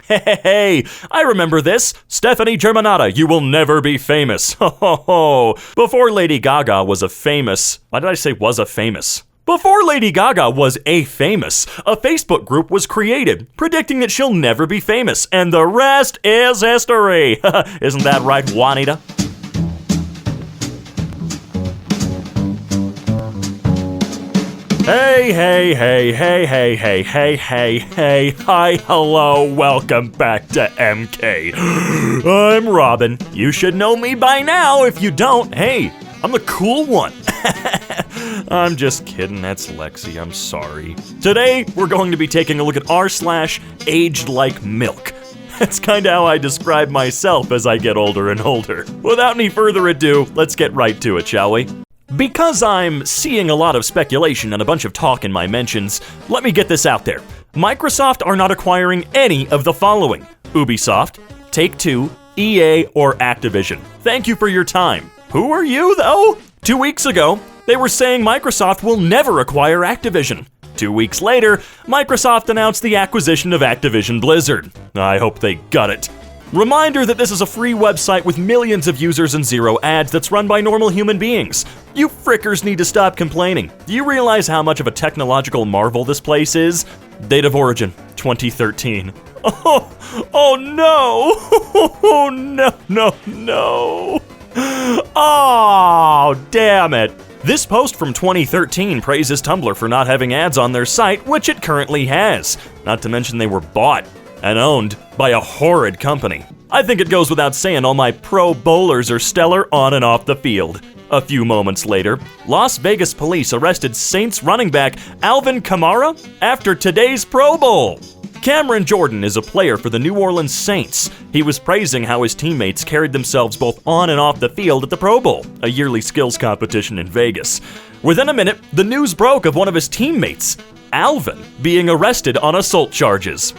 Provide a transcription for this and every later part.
Hey, I remember this. Stephanie Germanotta, you will never be famous. Ho, ho, ho. Before Lady Gaga was a famous... Why did I say was a famous? Before Lady Gaga was a famous, a Facebook group was created, predicting that she'll never be famous, and the rest is history. Isn't that right, Juanita? Hey, hey, hey, hey, hey, hey, hey, hey, hey, hi, hello, welcome back to EmKay. I'm Robin. You should know me by now. If you don't, hey, I'm the cool one. I'm just kidding, that's Lexi, I'm sorry. Today, we're going to be taking a look at r/Agedlikemilk. That's kinda how I describe myself as I get older and older. Without any further ado, let's get right to it, shall we? Because I'm seeing a lot of speculation and a bunch of talk in my mentions, let me get this out there. Microsoft are not acquiring any of the following: Ubisoft, Take-Two, EA, or Activision. Thank you for your time. Who are you, though? 2 weeks ago, they were saying Microsoft will never acquire Activision. 2 weeks later, Microsoft announced the acquisition of Activision Blizzard. I hope they got it. Reminder that this is a free website with millions of users and zero ads that's run by normal human beings. You frickers need to stop complaining. Do you realize how much of a technological marvel this place is? Date of origin, 2013. Oh no! Oh no. Oh, damn it. This post from 2013 praises Tumblr for not having ads on their site, which it currently has. Not to mention they were bought and owned by a horrid company. I think it goes without saying all my pro bowlers are stellar on and off the field. A few moments later, Las Vegas police arrested Saints running back Alvin Kamara after today's Pro Bowl. Cameron Jordan is a player for the New Orleans Saints. He was praising how his teammates carried themselves both on and off the field at the Pro Bowl, a yearly skills competition in Vegas. Within a minute, the news broke of one of his teammates, Alvin, being arrested on assault charges.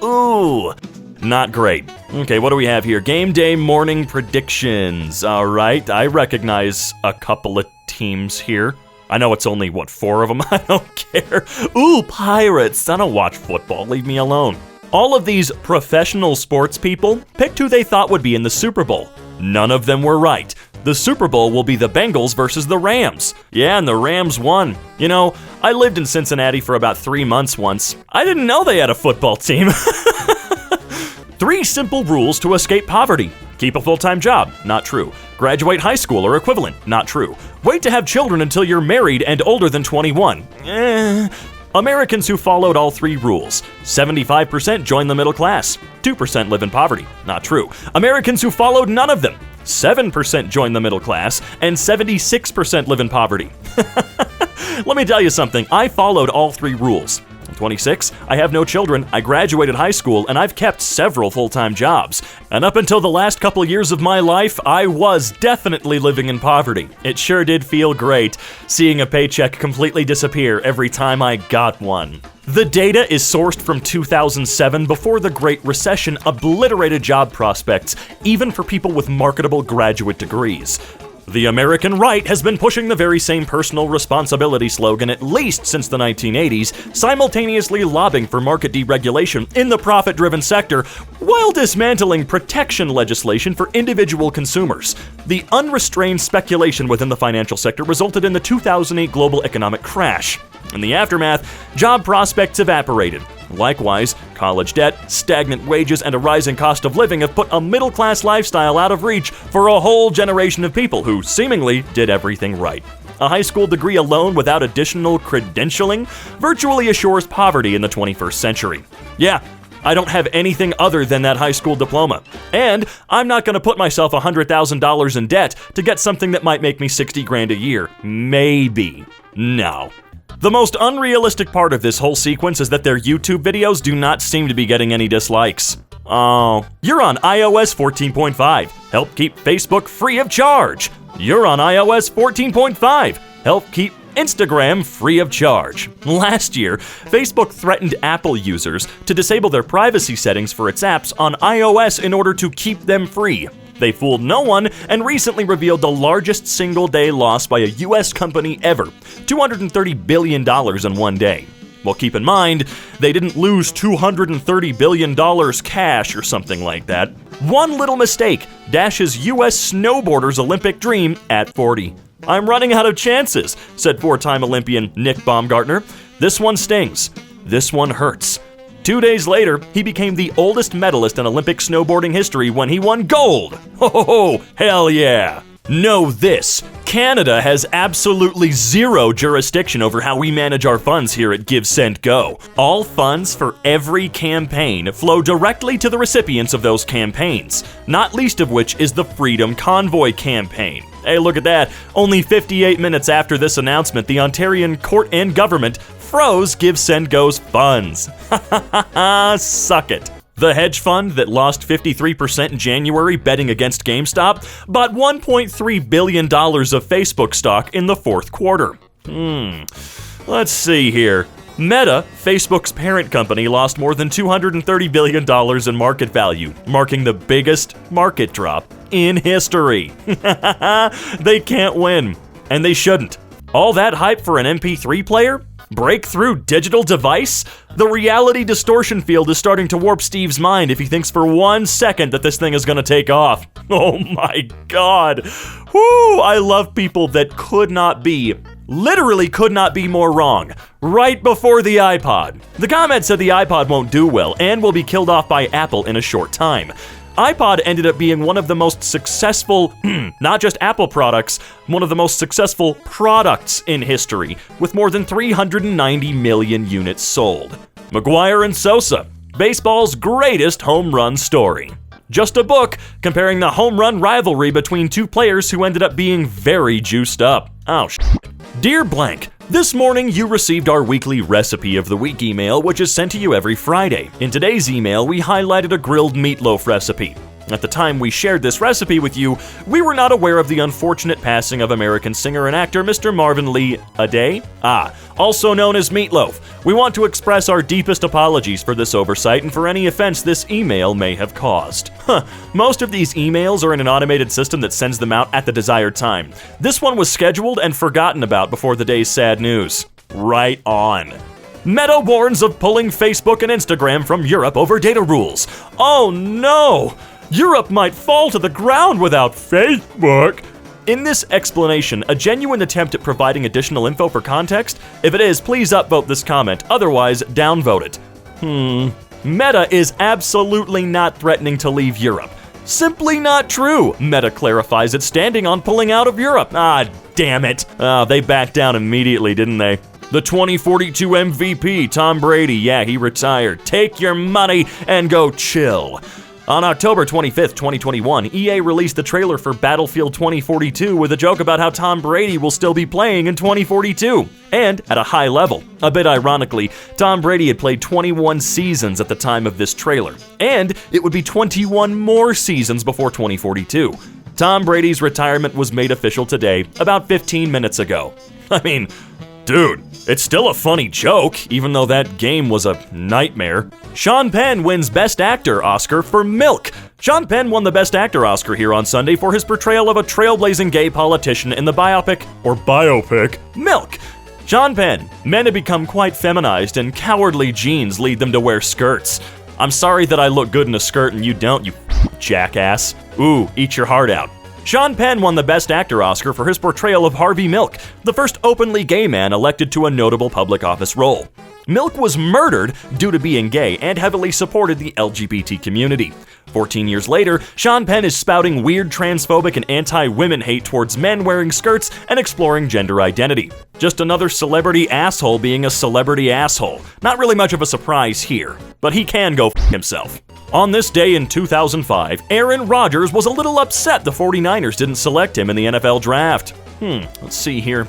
Ooh, not great. Okay, what do we have here? Game day morning predictions. All right, I recognize a couple of teams here. I know it's only, 4 of them? I don't care. Ooh, Pirates. I don't watch football. Leave me alone. All of these professional sports people picked who they thought would be in the Super Bowl. None of them were right. The Super Bowl will be the Bengals versus the Rams. Yeah, and the Rams won. You know, I lived in Cincinnati for about 3 months once. I didn't know they had a football team. 3 simple rules to escape poverty. Keep a full-time job. Not true. Graduate high school or equivalent. Not true. Wait to have children until you're married and older than 21. Americans who followed all 3 rules. 75% join the middle class. 2% live in poverty. Not true. Americans who followed none of them. 7% join the middle class, and 76% live in poverty. Let me tell you something, I followed all 3 rules. I'm 26, I have no children, I graduated high school, and I've kept several full-time jobs. And up until the last couple years of my life, I was definitely living in poverty. It sure did feel great, seeing a paycheck completely disappear every time I got one. The data is sourced from 2007, before the Great Recession obliterated job prospects, even for people with marketable graduate degrees. The American right has been pushing the very same personal responsibility slogan at least since the 1980s, simultaneously lobbying for market deregulation in the profit-driven sector while dismantling protection legislation for individual consumers. The unrestrained speculation within the financial sector resulted in the 2008 global economic crash. In the aftermath, job prospects evaporated. Likewise, college debt, stagnant wages, and a rising cost of living have put a middle-class lifestyle out of reach for a whole generation of people who seemingly did everything right. A high school degree alone without additional credentialing virtually assures poverty in the 21st century. Yeah, I don't have anything other than that high school diploma. And I'm not going to put myself $100,000 in debt to get something that might make me $60,000 a year. Maybe. No. The most unrealistic part of this whole sequence is that their YouTube videos do not seem to be getting any dislikes. Oh, you're on iOS 14.5. Help keep Facebook free of charge. You're on iOS 14.5. Help keep Instagram free of charge. Last year, Facebook threatened Apple users to disable their privacy settings for its apps on iOS in order to keep them free. They fooled no one and recently revealed the largest single-day loss by a US company ever, $230 billion in one day. Well, keep in mind, they didn't lose $230 billion cash or something like that. One little mistake dashes U.S. snowboarders' Olympic dream at 40. "I'm running out of chances," said four-time Olympian Nick Baumgartner. "This one stings. This one hurts." 2 days later, he became the oldest medalist in Olympic snowboarding history when he won gold. Ho ho ho, hell yeah. Know this, Canada has absolutely zero jurisdiction over how we manage our funds here at Give, Send, Go. All funds for every campaign flow directly to the recipients of those campaigns, not least of which is the Freedom Convoy campaign. Hey, look at that. Only 58 minutes after this announcement, the Ontarian court and government froze Give, Send, Go's funds. Ha ha ha ha, suck it. The hedge fund that lost 53% in January betting against GameStop bought $1.3 billion of Facebook stock in the fourth quarter. Let's see here. Meta, Facebook's parent company, lost more than $230 billion in market value, marking the biggest market drop in history. They can't win, and they shouldn't. All that hype for an MP3 player? Breakthrough digital device? The reality distortion field is starting to warp Steve's mind if he thinks for 1 second that this thing is gonna take off. Oh my god. Whoo, I love people that literally could not be more wrong. Right before the iPod. The comment said the iPod won't do well and will be killed off by Apple in a short time. iPod ended up being one of the most successful, not just Apple products, one of the most successful products in history, with more than 390 million units sold. McGuire and Sosa, baseball's greatest home run story. Just a book comparing the home run rivalry between two players who ended up being very juiced up. Oh, shit. Dear Blank, this morning you received our weekly Recipe of the Week email, which is sent to you every Friday. In today's email, we highlighted a grilled meatloaf recipe. At the time we shared this recipe with you, we were not aware of the unfortunate passing of American singer and actor Mr. Marvin Lee Aday, also known as Meatloaf. We want to express our deepest apologies for this oversight and for any offense this email may have caused. Most of these emails are in an automated system that sends them out at the desired time. This one was scheduled and forgotten about before the day's sad news. Right on. Meta warns of pulling Facebook and Instagram from Europe over data rules. Oh no! Europe might fall to the ground without Facebook. In this explanation, a genuine attempt at providing additional info for context? If it is, please upvote this comment, otherwise downvote it. Meta is absolutely not threatening to leave Europe. Simply not true. Meta clarifies its standing on pulling out of Europe. Ah, damn it. They backed down immediately, didn't they? The 2042 MVP, Tom Brady, yeah, he retired. Take your money and go chill. On October 25th, 2021, EA released the trailer for Battlefield 2042 with a joke about how Tom Brady will still be playing in 2042, and at a high level. A bit ironically, Tom Brady had played 21 seasons at the time of this trailer, and it would be 21 more seasons before 2042. Tom Brady's retirement was made official today, about 15 minutes ago. I mean, dude, it's still a funny joke, even though that game was a nightmare. Sean Penn wins Best Actor Oscar for Milk. Sean Penn won the Best Actor Oscar here on Sunday for his portrayal of a trailblazing gay politician in the biopic Milk. Sean Penn, men have become quite feminized and cowardly genes lead them to wear skirts. I'm sorry that I look good in a skirt and you don't, you jackass. Ooh, eat your heart out. Sean Penn won the Best Actor Oscar for his portrayal of Harvey Milk, the first openly gay man elected to a notable public office role. Milk was murdered due to being gay and heavily supported the LGBT community. 14 years later, Sean Penn is spouting weird transphobic and anti-women hate towards men wearing skirts and exploring gender identity. Just another celebrity asshole being a celebrity asshole. Not really much of a surprise here, but he can go f*** himself. On this day in 2005, Aaron Rodgers was a little upset the 49ers didn't select him in the NFL draft. Let's see here.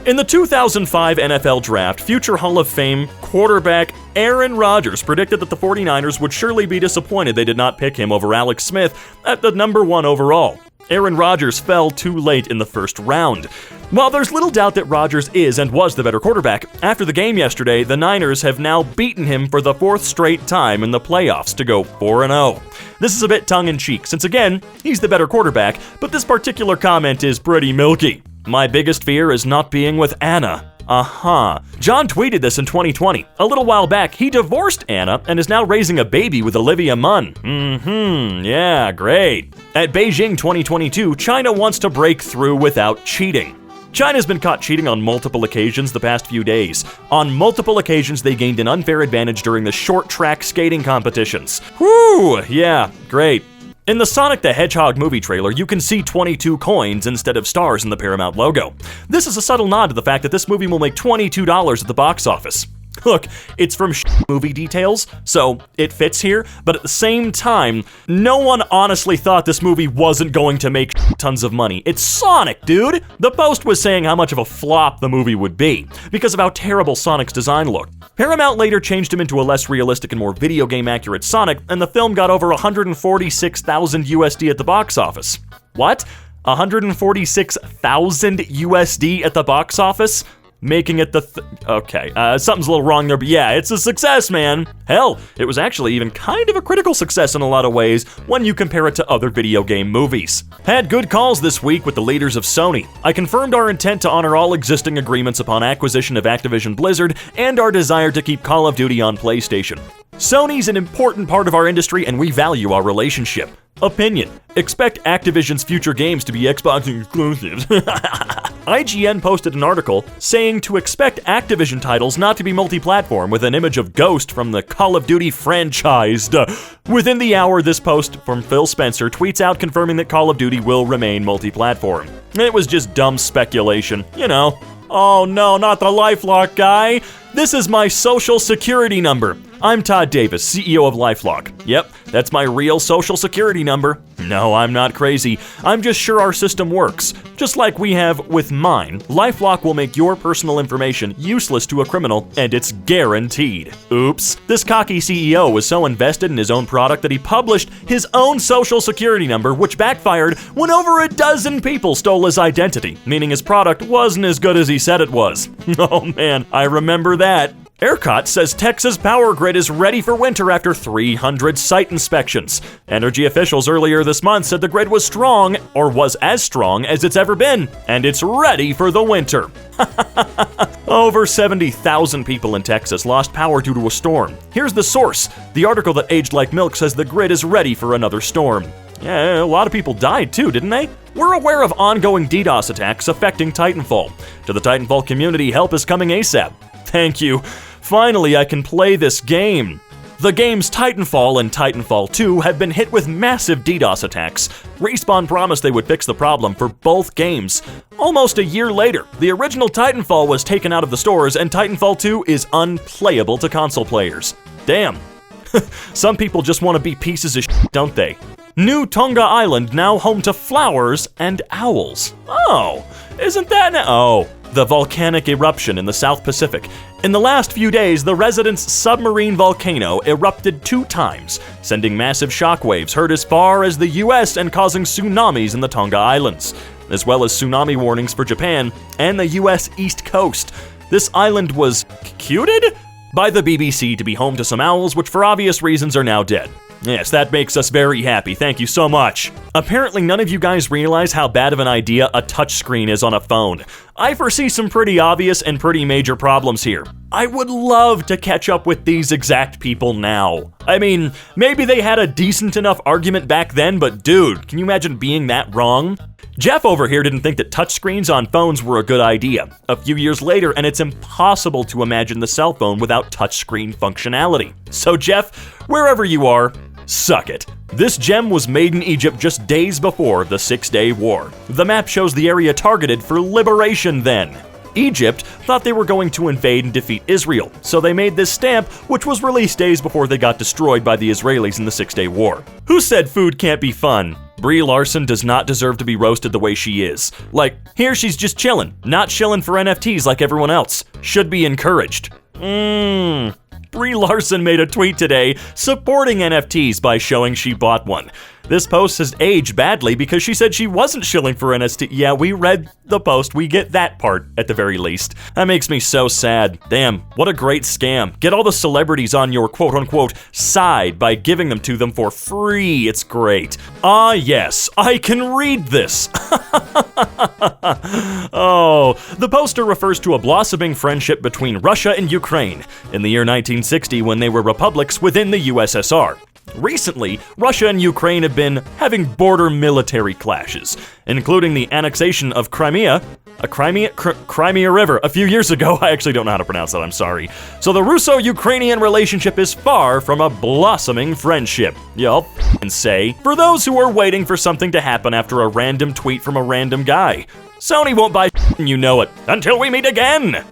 In the 2005 NFL Draft, future Hall of Fame quarterback Aaron Rodgers predicted that the 49ers would surely be disappointed they did not pick him over Alex Smith at the number 1 overall. Aaron Rodgers fell too late in the first round. While there's little doubt that Rodgers is and was the better quarterback, after the game yesterday, the Niners have now beaten him for the 4th straight time in the playoffs to go 4-0. This is a bit tongue-in-cheek, since again, he's the better quarterback, but this particular comment is pretty milky. My biggest fear is not being with Anna. John tweeted this in 2020. A little while back, he divorced Anna and is now raising a baby with Olivia Munn. Yeah, great. At Beijing 2022, China wants to break through without cheating. China's been caught cheating on multiple occasions the past few days. On multiple occasions, they gained an unfair advantage during the short track skating competitions. Whew, yeah, great. In the Sonic the Hedgehog movie trailer, you can see 22 coins instead of stars in the Paramount logo. This is a subtle nod to the fact that this movie will make $22 at the box office. Look, it's from movie details, so it fits here, but at the same time, no one honestly thought this movie wasn't going to make tons of money. It's Sonic, dude! The Post was saying how much of a flop the movie would be, because of how terrible Sonic's design looked. Paramount later changed him into a less realistic and more video game accurate Sonic, and the film got over 146,000 USD at the box office. What? 146,000 USD at the box office? Making it okay, something's a little wrong there, but yeah, it's a success, man. Hell, it was actually even kind of a critical success in a lot of ways when you compare it to other video game movies. Had good calls this week with the leaders of Sony. I confirmed our intent to honor all existing agreements upon acquisition of Activision Blizzard and our desire to keep Call of Duty on PlayStation. Sony's an important part of our industry and we value our relationship. Opinion. Expect Activision's future games to be Xbox exclusives. IGN posted an article saying to expect Activision titles not to be multi-platform with an image of Ghost from the Call of Duty franchise. Within the hour, this post from Phil Spencer tweets out confirming that Call of Duty will remain multi-platform. It was just dumb speculation, you know. Oh no, not the LifeLock guy. This is my social security number. I'm Todd Davis, CEO of LifeLock. Yep, that's my real social security number. No, I'm not crazy. I'm just sure our system works. Just like we have with mine, LifeLock will make your personal information useless to a criminal, and it's guaranteed. Oops. This cocky CEO was so invested in his own product that he published his own social security number, which backfired when over a dozen people stole his identity, meaning his product wasn't as good as he said it was. Oh man, I remember that. ERCOT says Texas power grid is ready for winter after 300 site inspections. Energy officials earlier this month said the grid was strong, or was as strong as it's ever been, and it's ready for the winter. Over 70,000 people in Texas lost power due to a storm. Here's the source. The article that aged like milk says the grid is ready for another storm. Yeah, a lot of people died too, didn't they? We're aware of ongoing DDoS attacks affecting Titanfall. To the Titanfall community, help is coming ASAP. Thank you. Finally, I can play this game. The games Titanfall and Titanfall 2 have been hit with massive DDoS attacks. Respawn promised they would fix the problem for both games. Almost a year later, the original Titanfall was taken out of the stores and Titanfall 2 is unplayable to console players. Damn. Some people just want to be pieces of shit, don't they? New Tonga Island now home to flowers and owls. Oh, isn't that oh, the volcanic eruption in the South Pacific. In the last few days, the resident's submarine volcano erupted 2 times, sending massive shockwaves heard as far as the US and causing tsunamis in the Tonga Islands, as well as tsunami warnings for Japan and the US East Coast. This island was cuted by the BBC to be home to some owls, which for obvious reasons are now dead. Yes, that makes us very happy. Thank you so much. Apparently, none of you guys realize how bad of an idea a touchscreen is on a phone. I foresee some pretty obvious and pretty major problems here. I would love to catch up with these exact people now. I mean, maybe they had a decent enough argument back then, but dude, can you imagine being that wrong? Jeff over here didn't think that touchscreens on phones were a good idea. A few years later, and it's impossible to imagine the cell phone without touchscreen functionality. So Jeff, wherever you are, suck it. This gem was made in Egypt just days before the 6-Day War. The map shows the area targeted for liberation then. Egypt thought they were going to invade and defeat Israel, so they made this stamp, which was released days before they got destroyed by the Israelis in the 6-Day War. Who said food can't be fun? Brie Larson does not deserve to be roasted the way she is. Like, here she's just chillin', not chillin' for NFTs like everyone else. Should be encouraged. Brie Larson made a tweet today supporting NFTs by showing she bought one. This post has aged badly because she said she wasn't shilling for NST. Yeah, we read the post. We get that part at the very least. That makes me so sad. Damn, what a great scam. Get all the celebrities on your quote-unquote side by giving them to them for free. It's great. Ah, yes, I can read this. Oh, the poster refers to a blossoming friendship between Russia and Ukraine in the year 1960 when they were republics within the USSR. Recently, Russia and Ukraine have been having border military clashes, including the annexation of Crimea River a few years ago. I actually don't know how to pronounce that, I'm sorry. So the Russo-Ukrainian relationship is far from a blossoming friendship. Y'all f***ing say, for those who are waiting for something to happen after a random tweet from a random guy. Sony won't buy and you know it, until we meet again!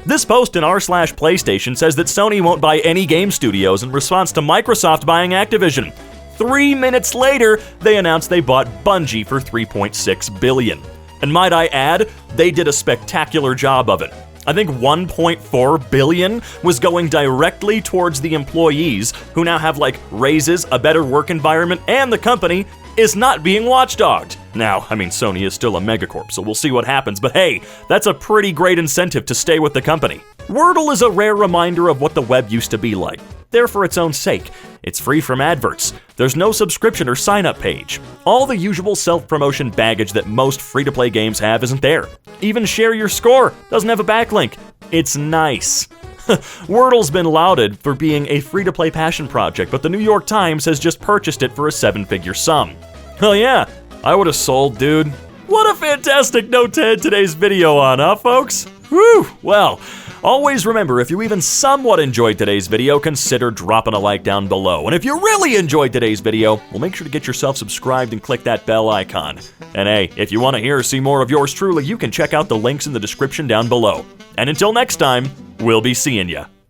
This post in r/PlayStation says that Sony won't buy any game studios in response to Microsoft buying Activision. 3 minutes later, they announced they bought Bungie for $3.6 billion. And might I add, they did a spectacular job of it. I think $1.4 billion was going directly towards the employees who now have raises, a better work environment, and the company is not being watchdogged. Now, I mean, Sony is still a megacorp, so we'll see what happens, but hey, that's a pretty great incentive to stay with the company. Wordle is a rare reminder of what the web used to be like. There for its own sake. It's free from adverts. There's no subscription or sign-up page. All the usual self-promotion baggage that most free-to-play games have isn't there. Even Share Your Score doesn't have a backlink. It's nice. Wordle's been lauded for being a free-to-play passion project, but the New York Times has just purchased it for a 7-figure sum. Hell yeah, I would have sold, dude. What a fantastic note to end today's video on, huh, folks? Whew, well, always remember, if you even somewhat enjoyed today's video, consider dropping a like down below. And if you really enjoyed today's video, well, make sure to get yourself subscribed and click that bell icon. And hey, if you want to hear or see more of yours truly, you can check out the links in the description down below. And until next time, we'll be seeing ya.